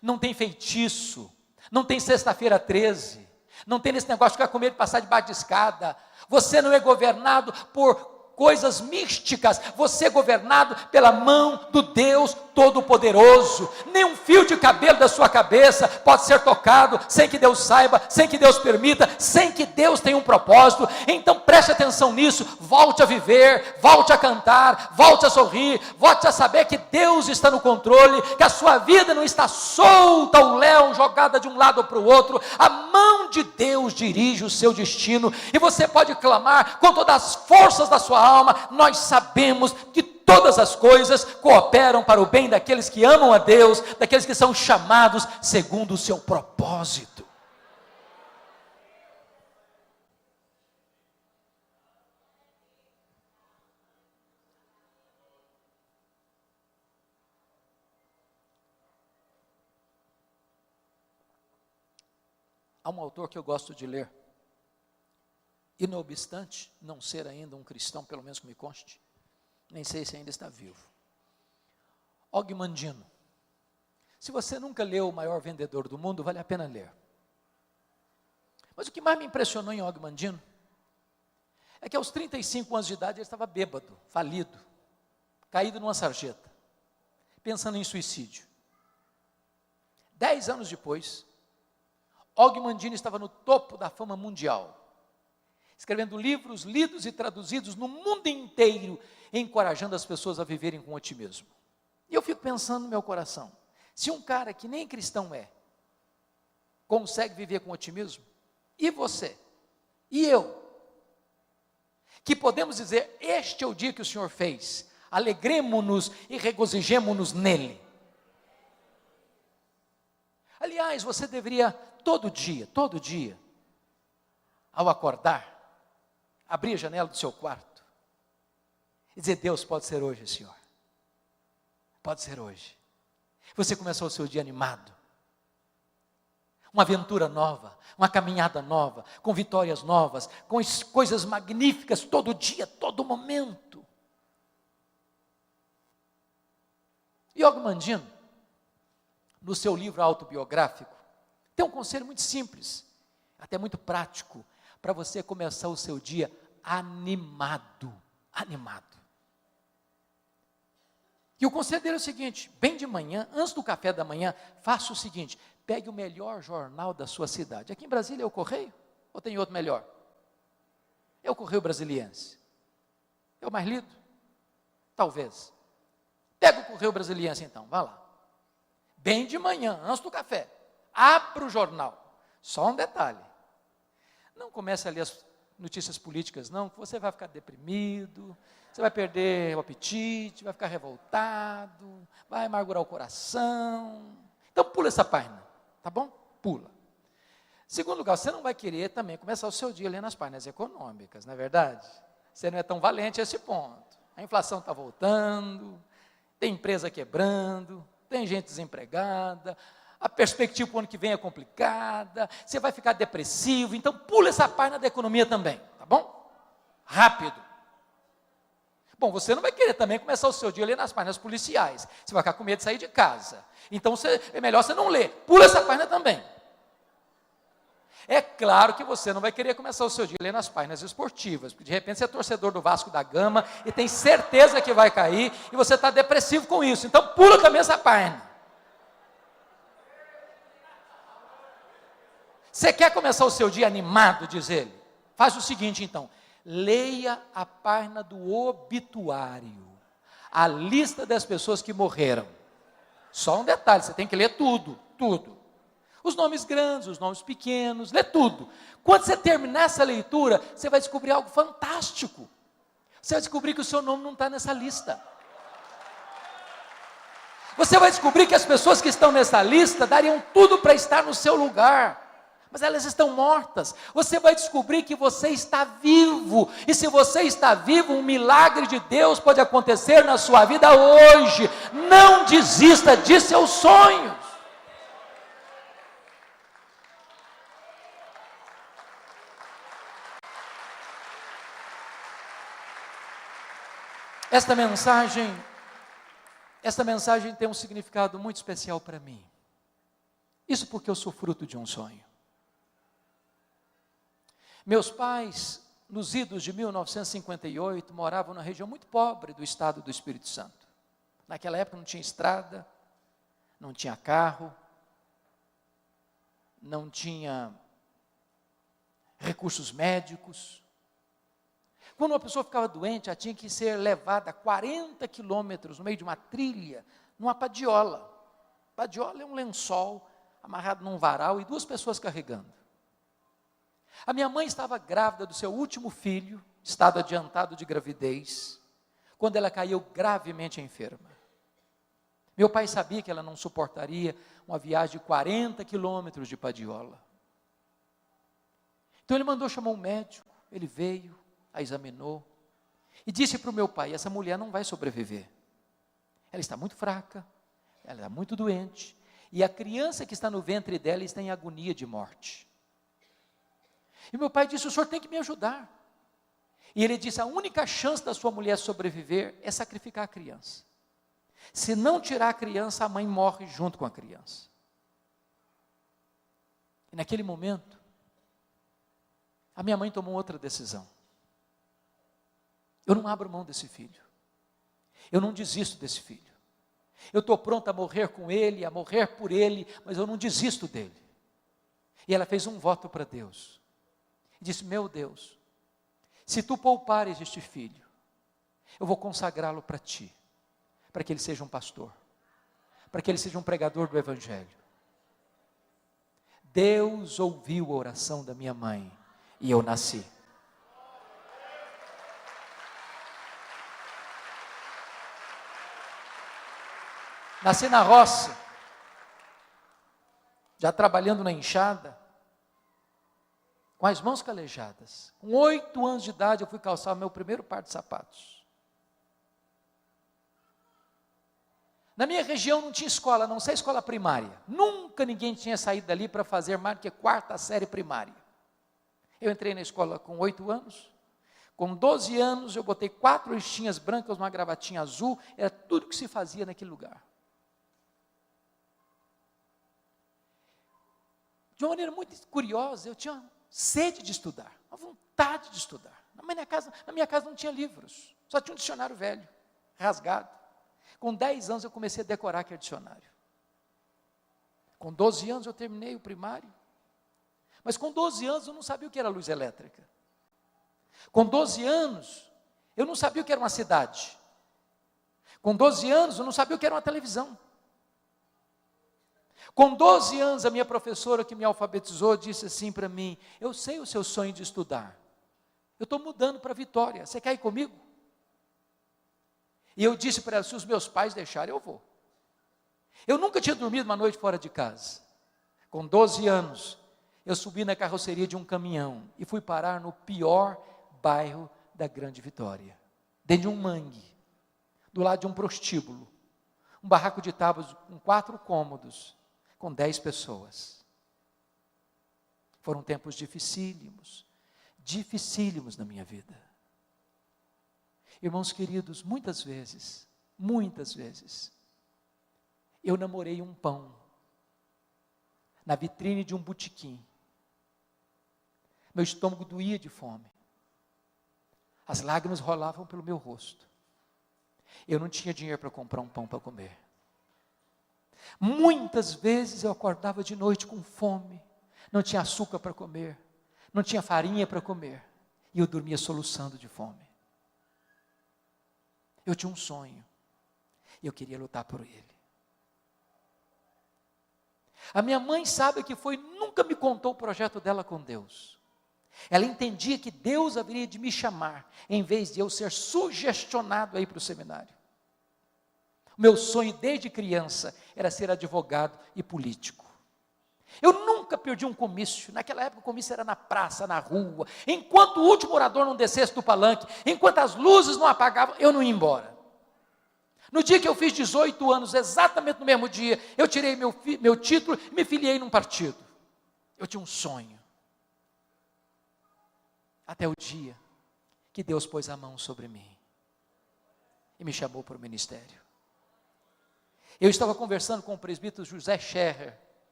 não tem feitiço, não tem sexta-feira 13, não tem esse negócio de ficar com medo de passar debaixo de escada. Você não é governado por coisas místicas, você é governado pela mão do Deus Todo-Poderoso. Nem um fio de cabelo da sua cabeça pode ser tocado sem que Deus saiba, sem que Deus permita, sem que Deus tenha um propósito. Então preste atenção nisso, volte a viver, volte a cantar, volte a sorrir, volte a saber que Deus está no controle, que a sua vida não está solta ao léu, jogada de um lado para o outro. A mão de Deus dirige o seu destino, e você pode clamar com todas as forças da sua alma: nós sabemos que todas as coisas cooperam para o bem daqueles que amam a Deus, daqueles que são chamados segundo o seu propósito. Há um autor que eu gosto de ler, e não obstante não ser ainda um cristão, pelo menos que me conste, nem sei se ainda está vivo, Og Mandino. Se você nunca leu O Maior Vendedor do Mundo, vale a pena ler. Mas o que mais me impressionou em Og Mandino é que aos 35 anos de idade ele estava bêbado, falido, caído numa sarjeta, pensando em suicídio. 10 anos depois, Og Mandino estava no topo da fama mundial. escrevendo livros lidos e traduzidos no mundo inteiro, encorajando as pessoas a viverem com otimismo. E eu fico pensando no meu coração, se um cara que nem cristão consegue viver com otimismo, e você? E eu? Que podemos dizer, este é o dia que o Senhor fez, alegremo-nos e regozijemo-nos nele. Aliás, você deveria todo dia, ao acordar, abrir a janela do seu quarto e dizer, Deus, pode ser hoje, Senhor. Pode ser hoje. Você começou o seu dia animado. Uma aventura nova, uma caminhada nova, com vitórias novas, com coisas magníficas todo dia, todo momento. E Og Mandino, no seu livro autobiográfico, tem um conselho muito simples, até muito prático, para você começar o seu dia animado. E o conselho dele é o seguinte, bem de manhã, antes do café da manhã, faça o seguinte, pegue o melhor jornal da sua cidade. Aqui em Brasília é o Correio? Ou tem outro melhor? É o Correio Brasiliense. É o mais lido? Talvez. Pega o Correio Brasiliense então, vá lá. Bem de manhã, antes do café, abra o jornal. Só um detalhe, não comece a ler as notícias políticas não, que você vai ficar deprimido, você vai perder o apetite, vai ficar revoltado, vai amargurar o coração. Então pula essa página, tá bom? Pula. Segundo lugar, você não vai querer também começar o seu dia lendo as páginas econômicas, não é verdade? Você não é tão valente a esse ponto. A inflação está voltando, tem empresa quebrando, tem gente desempregada, a perspectiva para o ano que vem é complicada, você vai ficar depressivo, então pula essa página da economia também, tá bom? Rápido. Bom, você não vai querer também começar o seu dia lendo as páginas policiais, você vai ficar com medo de sair de casa, então é melhor você não ler, pula essa página também. É claro que você não vai querer começar o seu dia lendo as páginas esportivas, porque de repente você é torcedor do Vasco da Gama e tem certeza que vai cair e você está depressivo com isso, então pula também essa página. Você quer começar o seu dia animado, diz ele? Faz o seguinte então, leia a página do obituário, a lista das pessoas que morreram. Só um detalhe, você tem que ler tudo. Os nomes grandes, os nomes pequenos, lê tudo. Quando você terminar essa leitura, você vai descobrir algo fantástico. Você vai descobrir que o seu nome não está nessa lista. Você vai descobrir que as pessoas que estão nessa lista dariam tudo para estar no seu lugar, mas elas estão mortas. Você vai descobrir que você está vivo, e se você está vivo, um milagre de Deus pode acontecer na sua vida hoje. Não desista de seus sonhos. Esta mensagem tem um significado muito especial para mim. Isso porque eu sou fruto de um sonho. Meus pais, nos idos de 1958, moravam numa região muito pobre do estado do Espírito Santo. Naquela época não tinha estrada, não tinha carro, não tinha recursos médicos. Quando uma pessoa ficava doente, ela tinha que ser levada 40 quilômetros no meio de uma trilha, numa padiola. Padiola é um lençol amarrado num varal e duas pessoas carregando. A minha mãe estava grávida do seu último filho, estado adiantado de gravidez, quando ela caiu gravemente enferma. Meu pai sabia que ela não suportaria uma viagem de 40 quilômetros de padiola. Então ele mandou chamar um médico, ele veio, a examinou e disse para o meu pai, essa mulher não vai sobreviver. Ela está muito fraca, ela está muito doente, e a criança que está no ventre dela está em agonia de morte. E meu pai disse, o senhor tem que me ajudar. E ele disse, a única chance da sua mulher sobreviver é sacrificar a criança. Se não tirar a criança, a mãe morre junto com a criança. E naquele momento, a minha mãe tomou outra decisão. Eu não abro mão desse filho. Eu não desisto desse filho. Eu estou pronta a morrer com ele, a morrer por ele, mas eu não desisto dele. E ela fez um voto para Deus. E disse, meu Deus, Se tu poupares este filho, eu vou consagrá-lo para ti, para que ele seja um pastor, para que ele seja um pregador do Evangelho. Deus ouviu a oração da minha mãe e eu nasci. Nasci na roça, já trabalhando na enxada, com as mãos calejadas. Com 8 anos de idade eu fui calçar o meu primeiro par de sapatos. Na minha região não tinha escola, a não ser escola primária. Nunca ninguém tinha saído dali para fazer mais do que 4ª série primária. Eu entrei na escola com 8 anos. Com 12 anos eu botei 4 listinhas brancas, uma gravatinha azul. Era tudo que se fazia naquele lugar. De uma maneira muito curiosa, eu tinha sede de estudar, uma vontade de estudar. Na minha casa não tinha livros, só tinha um dicionário velho, rasgado. Com 10 anos eu comecei a decorar aquele dicionário. Com 12 anos eu terminei o primário. Mas com 12 anos eu não sabia o que era luz elétrica. Com 12 anos eu não sabia o que era uma cidade. Com 12 anos eu não sabia o que era uma televisão. Com 12 anos, a minha professora que me alfabetizou disse assim para mim: eu sei o seu sonho de estudar, eu estou mudando para Vitória, você quer ir comigo? E eu disse para ela: se os meus pais deixarem, eu vou. Eu nunca tinha dormido uma noite fora de casa. Com 12 anos, eu subi na carroceria de um caminhão e fui parar no pior bairro da Grande Vitória, dentro de um mangue, do lado de um prostíbulo, um barraco de tábuas com 4 cômodos, com 10 pessoas. Foram tempos dificílimos na minha vida. Irmãos queridos, muitas vezes, eu namorei um pão na vitrine de um botequim. Meu estômago doía de fome. As lágrimas rolavam pelo meu rosto. Eu não tinha dinheiro para comprar um pão para comer. Muitas vezes eu acordava de noite com fome, não tinha açúcar para comer, não tinha farinha para comer, e eu dormia soluçando de fome. Eu tinha um sonho, e eu queria lutar por ele. A minha mãe sabe que nunca me contou o projeto dela com Deus. Ela entendia que Deus haveria de me chamar, em vez de eu ser sugestionado a ir para o seminário. Meu sonho desde criança era ser advogado e político. Eu nunca perdi um comício. Naquela época o comício era na praça, na rua. Enquanto o último orador não descesse do palanque, enquanto as luzes não apagavam, eu não ia embora. No dia que eu fiz 18 anos, exatamente no mesmo dia, eu tirei meu título e me filiei num partido. Eu tinha um sonho. Até o dia que Deus pôs a mão sobre mim e me chamou para o ministério. Eu estava conversando com o presbítero José Scherrer,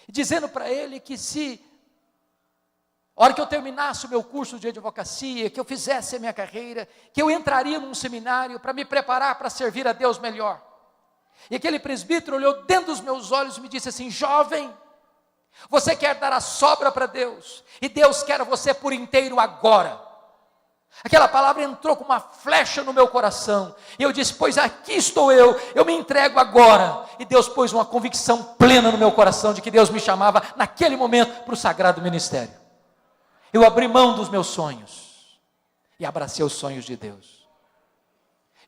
dizendo para ele que a hora que eu terminasse o meu curso de advocacia, que eu fizesse a minha carreira, que eu entraria num seminário para me preparar para servir a Deus melhor. E aquele presbítero olhou dentro dos meus olhos e me disse assim: jovem, você quer dar a sobra para Deus, e Deus quer você por inteiro agora. Aquela palavra entrou com uma flecha no meu coração, e eu disse: pois aqui estou eu me entrego agora. E Deus pôs uma convicção plena no meu coração de que Deus me chamava naquele momento para o sagrado ministério. Eu abri mão dos meus sonhos e abracei os sonhos de Deus.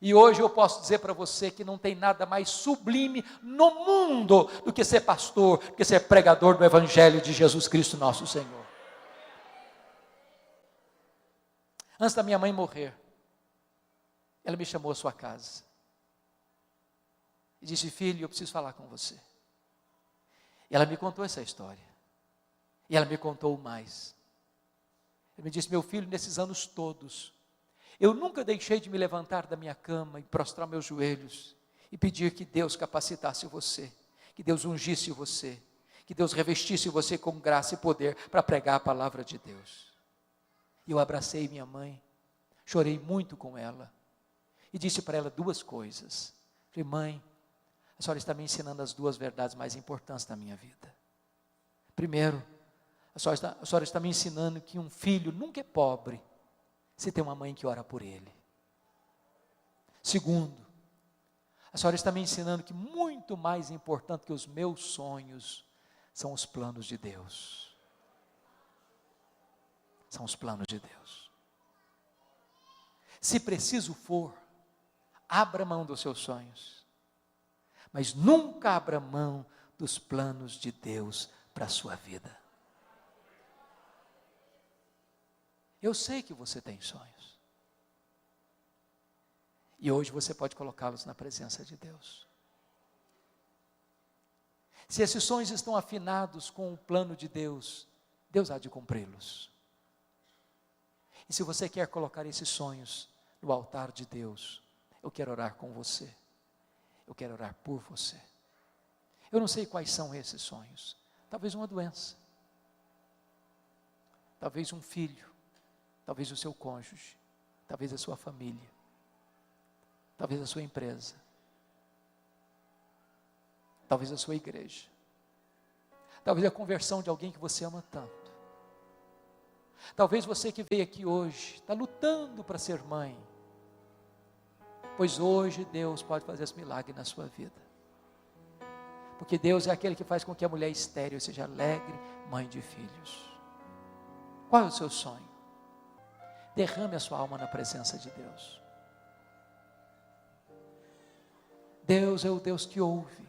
E hoje eu posso dizer para você que não tem nada mais sublime no mundo do que ser pastor, do que ser pregador do Evangelho de Jesus Cristo nosso Senhor. Antes da minha mãe morrer, ela me chamou à sua casa e disse: filho, eu preciso falar com você. E ela me contou essa história, e ela me contou mais. Ela me disse: meu filho, nesses anos todos, eu nunca deixei de me levantar da minha cama e prostrar meus joelhos e pedir que Deus capacitasse você, que Deus ungisse você, que Deus revestisse você com graça e poder para pregar a palavra de Deus. E eu abracei minha mãe, chorei muito com ela, e disse para ela 2 coisas. Falei: mãe, a senhora está me ensinando as 2 verdades mais importantes da minha vida. Primeiro, a senhora está me ensinando que um filho nunca é pobre, se tem uma mãe que ora por ele. Segundo, a senhora está me ensinando que muito mais importante que os meus sonhos são os planos de Deus. São os planos de Deus. Se preciso for, abra mão dos seus sonhos, mas nunca abra mão dos planos de Deus para a sua vida. Eu sei que você tem sonhos, e hoje você pode colocá-los na presença de Deus. Se esses sonhos estão afinados com o plano de Deus, Deus há de cumpri-los. E se você quer colocar esses sonhos no altar de Deus, eu quero orar com você, eu quero orar por você. Eu não sei quais são esses sonhos, talvez uma doença, talvez um filho, talvez o seu cônjuge, talvez a sua família, talvez a sua empresa, talvez a sua igreja, talvez a conversão de alguém que você ama tanto. Talvez você que veio aqui hoje, está lutando para ser mãe, pois hoje Deus pode fazer esse milagre na sua vida, porque Deus é aquele que faz com que a mulher estéril seja alegre, mãe de filhos. Qual é o seu sonho? Derrame a sua alma na presença de Deus. Deus é o Deus que ouve,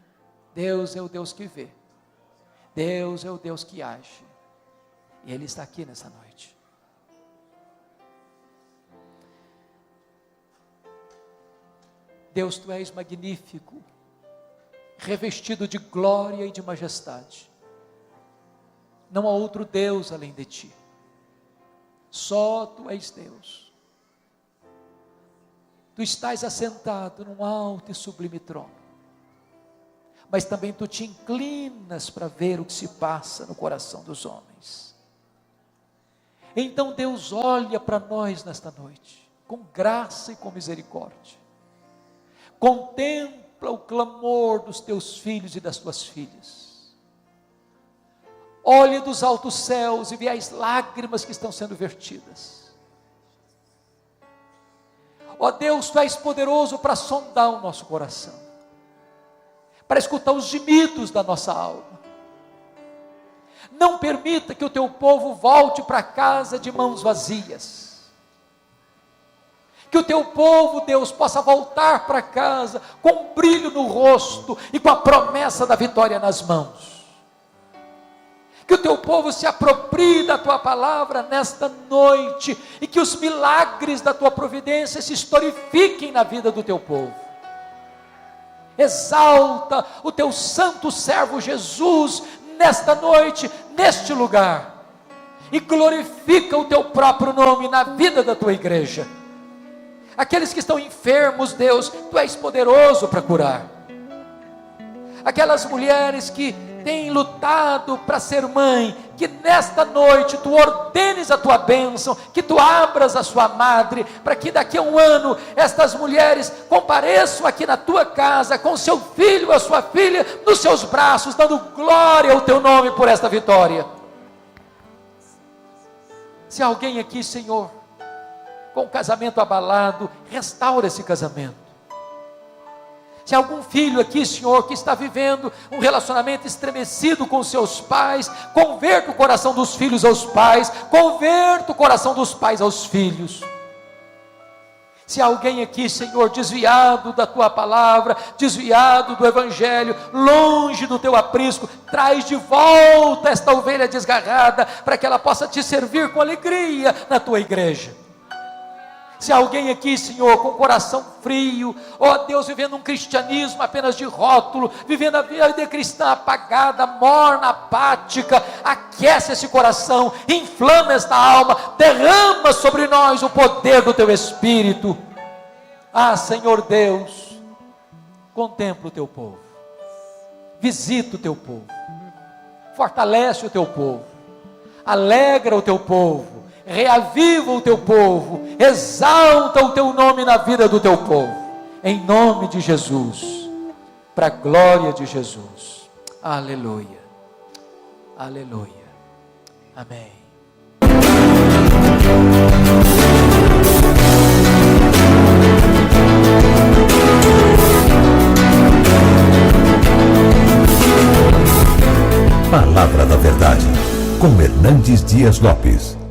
Deus é o Deus que vê, Deus é o Deus que age, e Ele está aqui nessa noite. Deus, Tu és magnífico, revestido de glória e de majestade. Não há outro Deus além de Ti. Só Tu és Deus. Tu estás assentado num alto e sublime trono, mas também Tu te inclinas para ver o que se passa no coração dos homens. Então Deus olha para nós nesta noite, com graça e com misericórdia, contempla o clamor dos Teus filhos e das Tuas filhas, olha dos altos céus e vê as lágrimas que estão sendo vertidas. Ó Deus, Tu és poderoso para sondar o nosso coração, para escutar os gemidos da nossa alma. Não permita que o Teu povo volte para casa de mãos vazias. Que o Teu povo, Deus, possa voltar para casa com um brilho no rosto e com a promessa da vitória nas mãos. Que o Teu povo se aproprie da Tua palavra nesta noite e que os milagres da Tua providência se historifiquem na vida do Teu povo. Exalta o Teu santo servo Jesus nesta noite, neste lugar, e glorifica o Teu próprio nome na vida da Tua igreja. Aqueles que estão enfermos, Deus, Tu és poderoso para curar. Aquelas mulheres que têm lutado para ser mãe, que nesta noite Tu ordenes a Tua bênção, que Tu abras a sua madre, para que daqui a um ano, estas mulheres compareçam aqui na Tua casa, com seu filho ou a sua filha, nos seus braços, dando glória ao Teu nome por esta vitória. Se alguém aqui, Senhor, com o casamento abalado, restaura esse casamento. Se algum filho aqui, Senhor, que está vivendo um relacionamento estremecido com seus pais, converta o coração dos filhos aos pais, converta o coração dos pais aos filhos. Se alguém aqui, Senhor, desviado da Tua palavra, desviado do Evangelho, longe do Teu aprisco, traz de volta esta ovelha desgarrada, para que ela possa Te servir com alegria na Tua igreja. Se alguém aqui, Senhor, com o coração frio, ó Deus, vivendo um cristianismo apenas de rótulo, vivendo a vida cristã apagada, morna, apática, aquece esse coração, inflama esta alma, derrama sobre nós o poder do Teu Espírito. Ah, Senhor Deus, contempla o Teu povo, visita o Teu povo, fortalece o Teu povo, alegra o Teu povo, reaviva o Teu povo, exalta o Teu nome na vida do Teu povo, em nome de Jesus, para a glória de Jesus. Aleluia, aleluia, amém. com Hernandes Dias Lopes.